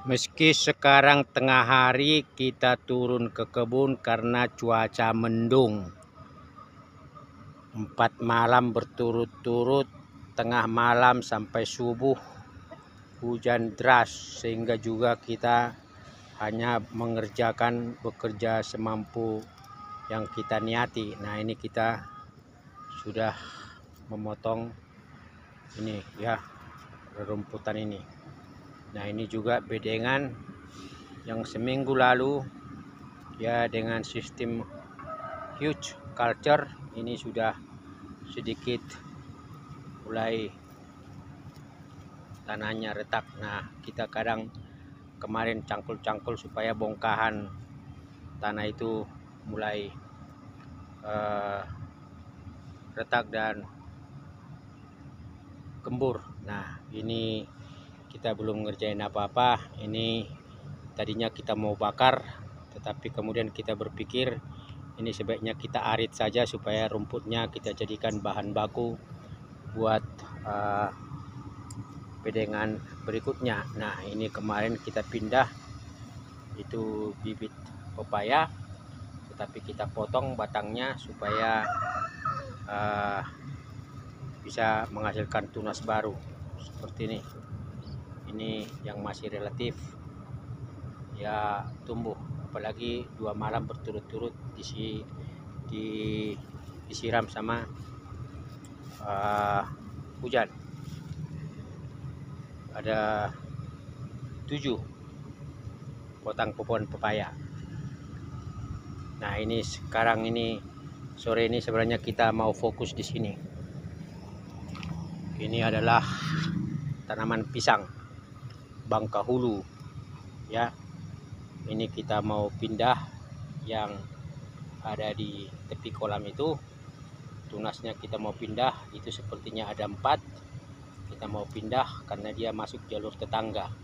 Meski sekarang tengah hari kita turun ke kebun karena cuaca mendung. 4 malam berturut-turut, tengah malam sampai subuh hujan deras, sehingga juga kita hanya bekerja semampu yang kita niati. Nah, ini kita sudah memotong ini ya, rerumputan ini. Nah, ini juga bedengan yang seminggu lalu ya, dengan sistem huge culture ini sudah sedikit mulai tanahnya retak. Nah, kita kadang kemarin cangkul-cangkul supaya bongkahan tanah itu mulai retak dan gembur. Nah, ini kita belum ngerjain apa-apa. Ini tadinya kita mau bakar, tetapi kemudian kita berpikir ini sebaiknya kita arit saja supaya rumputnya kita jadikan bahan baku buat bedengan berikutnya. Nah, ini kemarin kita pindah itu bibit pepaya, tetapi kita potong batangnya supaya bisa menghasilkan tunas baru seperti ini. Ini yang masih relatif ya tumbuh, apalagi 2 malam berturut-turut disiram sama hujan. Ada 7 potong pohon pepaya. Nah, ini sekarang ini sore ini sebenarnya kita mau fokus di sini. Ini adalah tanaman pisang Bangka Hulu ya. Ini kita mau pindah yang ada di tepi kolam itu. Tunasnya kita mau pindah, itu sepertinya ada 4. Kita mau pindah karena dia masuk jalur tetangga.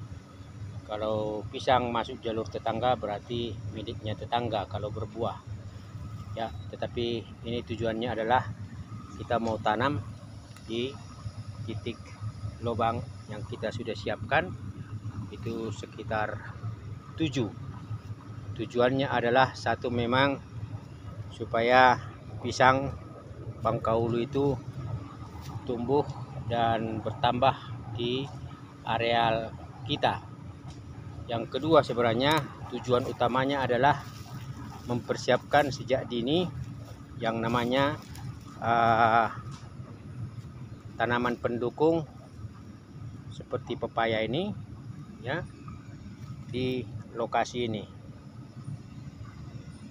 Kalau pisang masuk jalur tetangga berarti miliknya tetangga kalau berbuah ya. Tetapi ini tujuannya adalah kita mau tanam di titik lubang yang kita sudah siapkan, itu sekitar 7. Tujuannya adalah satu, memang supaya pisang Bangka Hulu itu tumbuh dan bertambah di areal kita. Yang kedua, sebenarnya tujuan utamanya adalah mempersiapkan sejak dini yang namanya tanaman pendukung seperti pepaya ini ya, di lokasi ini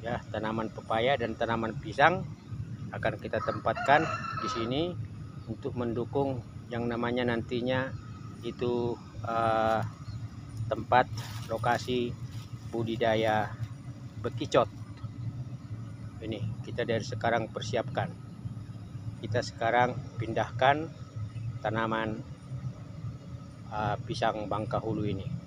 ya. Tanaman pepaya dan tanaman pisang akan kita tempatkan di sini untuk mendukung yang namanya nantinya itu tempat lokasi budidaya bekicot. Ini kita dari sekarang persiapkan. Kita sekarang pindahkan tanaman pisang Bangka Hulu ini.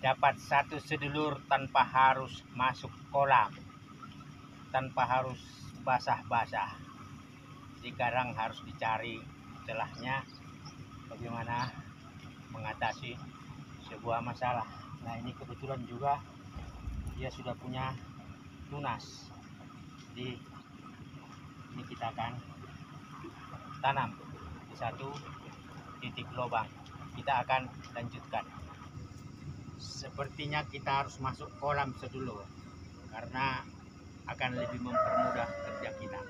Dapat satu sedulur tanpa harus masuk kolam, tanpa harus basah-basah. Sekarang harus dicari celahnya bagaimana mengatasi sebuah masalah. Nah, ini kebetulan juga dia sudah punya tunas. Jadi ini kita akan tanam di satu titik lubang. kita akan lanjutkan. Sepertinya kita harus masuk kolam sedulu karena akan lebih mempermudah kerja kita.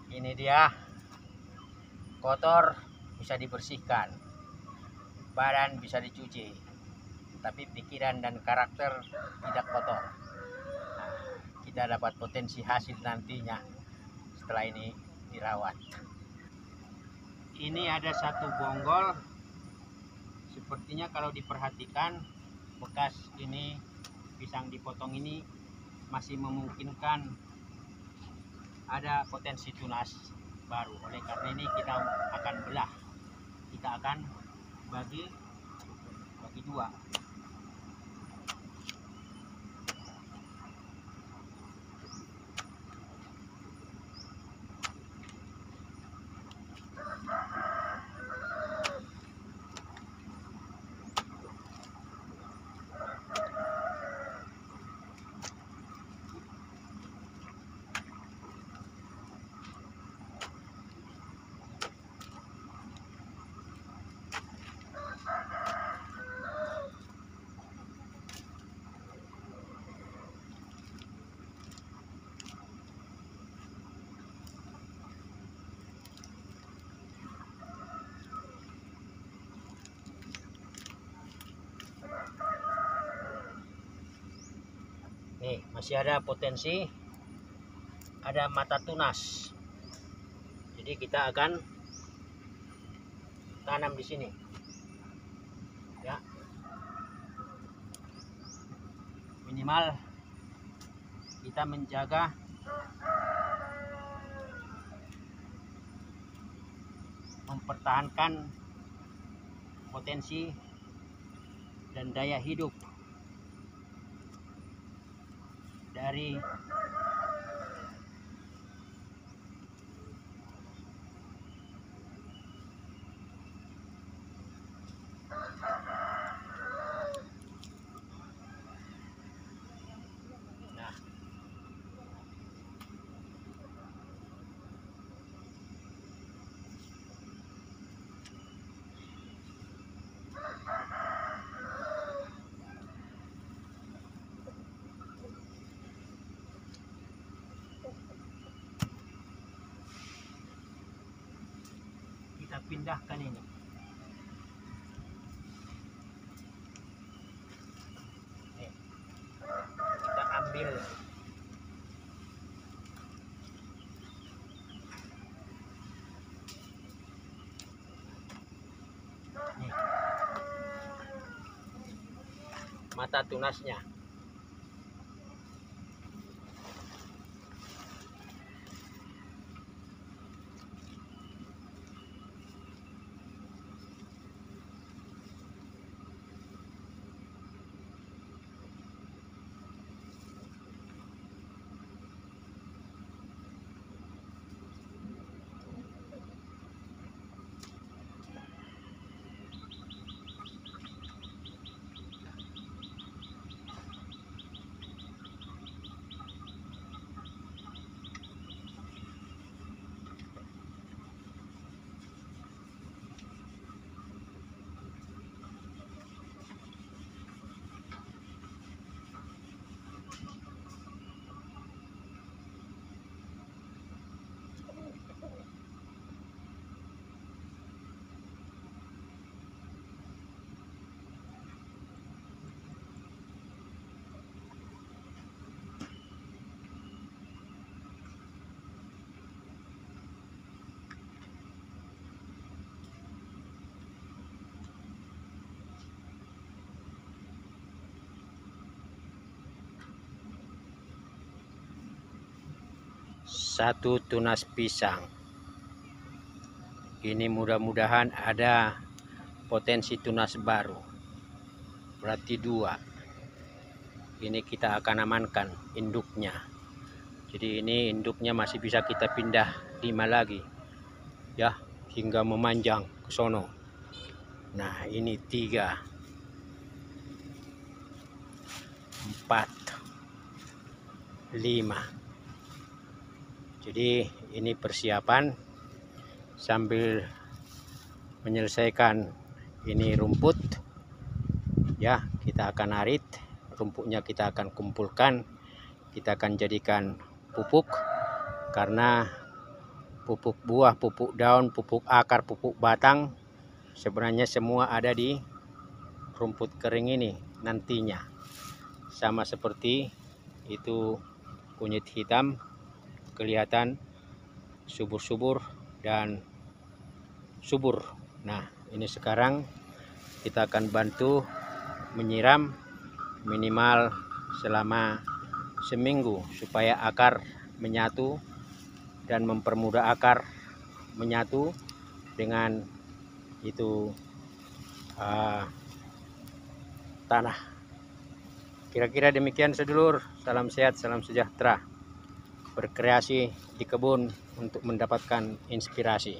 Ini dia, kotor bisa dibersihkan, badan bisa dicuci, tapi pikiran dan karakter tidak kotor. Nah, kita dapat potensi hasil nantinya setelah ini dirawat. Ini ada satu bonggol, sepertinya kalau diperhatikan bekas ini pisang dipotong ini masih memungkinkan ada potensi tunas baru. Oleh karena ini kita akan belah, kita akan bagi dua. Nih, masih ada potensi, ada mata tunas. Jadi kita akan tanam di sini. Ya. Minimal kita menjaga mempertahankan potensi dan daya hidup dari kita pindahkan ini. mata tunasnya. Satu tunas pisang. Ini mudah-mudahan ada potensi tunas baru. Berarti 2. Ini kita akan amankan induknya. Jadi ini induknya masih bisa kita pindah 5 lagi. Ya, hingga memanjang ke sono. Nah, ini 3, 4, 5. Jadi ini persiapan sambil menyelesaikan ini rumput. Ya, kita akan arit, rumputnya kita akan kumpulkan, kita akan jadikan pupuk, karena pupuk buah, pupuk daun, pupuk akar, pupuk batang sebenarnya semua ada di rumput kering ini nantinya. Sama seperti itu kunyit hitam, kelihatan subur-subur dan subur. Nah, ini sekarang kita akan bantu menyiram minimal selama seminggu supaya akar menyatu dan mempermudah akar menyatu dengan itu tanah. Kira-kira demikian sedulur. Salam sehat, salam sejahtera. Berkreasi di kebun untuk mendapatkan inspirasi.